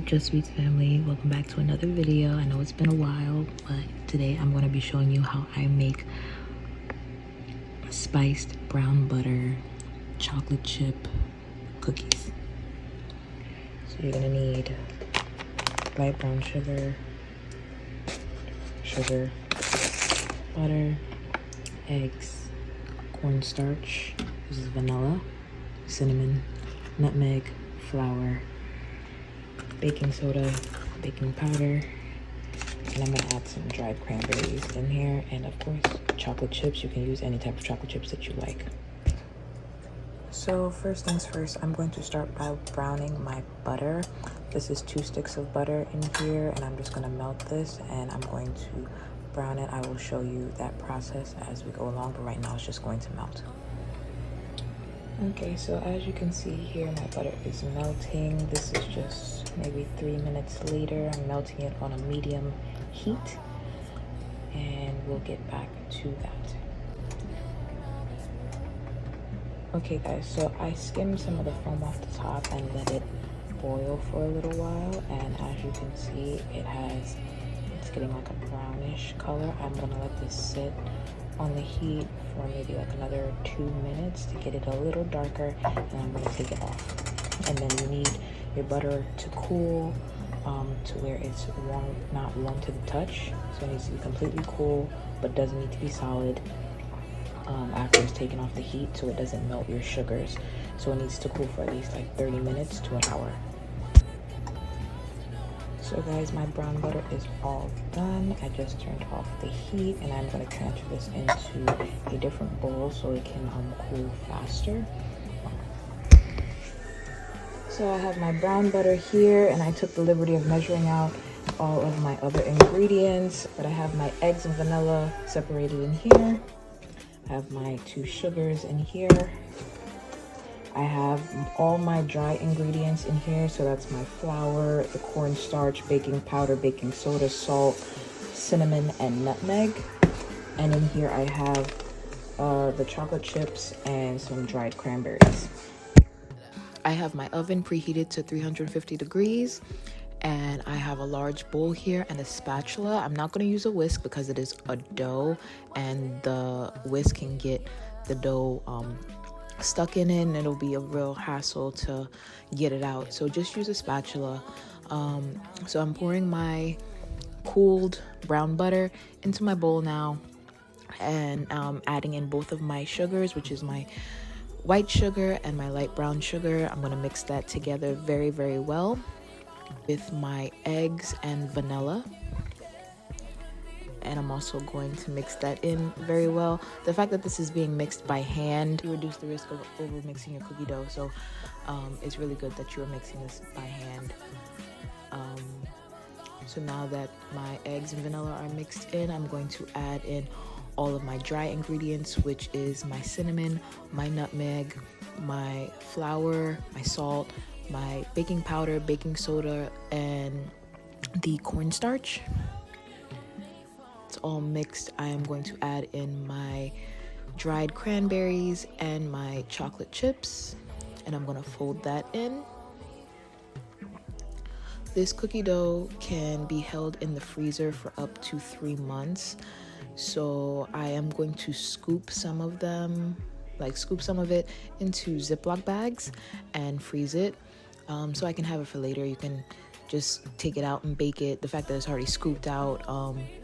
Juss Sweets family, welcome back to another video. I know it's been a while, but today I'm going to be showing you how I make spiced brown butter chocolate chip cookies. So you're going to need light brown sugar, butter, eggs, cornstarch, this is vanilla, cinnamon, nutmeg, flour, baking soda, baking powder, and I'm gonna add some dried cranberries in here, and of course chocolate chips. You can use any type of chocolate chips that you like. So first things first, I'm going to start by browning my butter. This is 2 sticks of butter in here, and I'm just gonna melt this and I'm going to brown it. I will show you that process as we go along, but right now it's just going to melt. Okay, so as you can see here, my butter is melting. This is just maybe 3 minutes later. I'm melting it on a medium heat, and we'll get back to that. Okay guys, so I skimmed some of the foam off the top and let it boil for a little while, and as you can see, it's getting like a brownish color. I'm gonna let this sit on the heat for maybe like another 2 minutes to get it a little darker, and I'm gonna take it off. And then you need your butter to cool to where it's warm, not warm to the touch. So it needs to be completely cool, but doesn't need to be solid after it's taken off the heat, so it doesn't melt your sugars. So it needs to cool for at least like 30 minutes to an hour. So guys, my brown butter is all done. I just turned off the heat, and I'm going to transfer this into a different bowl so it can cool faster. So I have my brown butter here, and I took the liberty of measuring out all of my other ingredients. But I have my eggs and vanilla separated in here. I have my 2 sugars in here. I have all my dry ingredients in here, so that's my flour, the cornstarch, baking powder, baking soda, salt, cinnamon, and nutmeg. And in here I have the chocolate chips and some dried cranberries. I have my oven preheated to 350 degrees, and I have a large bowl here and a spatula. I'm not going to use a whisk because it is a dough, and the whisk can get the dough stuck in it, and it'll be a real hassle to get it out. So just use a spatula. So I'm pouring my cooled brown butter into my bowl now, and adding in both of my sugars, which is my white sugar and my light brown sugar. I'm going to mix that together very, very well with my eggs and vanilla. And I'm also going to mix that in very well. The fact that this is being mixed by hand, you reduce the risk of over mixing your cookie dough. So it's really good that you're mixing this by hand. So now that my eggs and vanilla are mixed in, I'm going to add in all of my dry ingredients, which is my cinnamon, my nutmeg, my flour, my salt, my baking powder, baking soda, and the cornstarch. It's all mixed. I am going to add in my dried cranberries and my chocolate chips, and I'm going to fold that in. This cookie dough can be held in the freezer for up to 3 months. So I am going to scoop some of it into Ziploc bags and freeze it, so I can have it for later. You can just take it out and bake it. The fact that it's already scooped out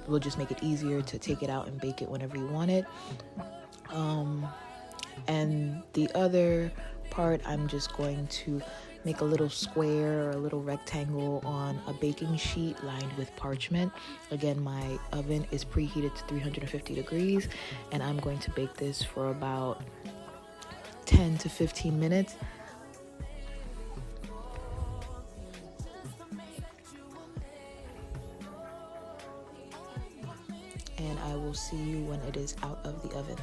will just make it easier to take it out and bake it whenever you want it. And the other part, I'm just going to make a little square or a little rectangle on a baking sheet lined with parchment. Again, my oven is preheated to 350 degrees, and I'm going to bake this for about 10 to 15 minutes. And I will see you when it is out of the oven.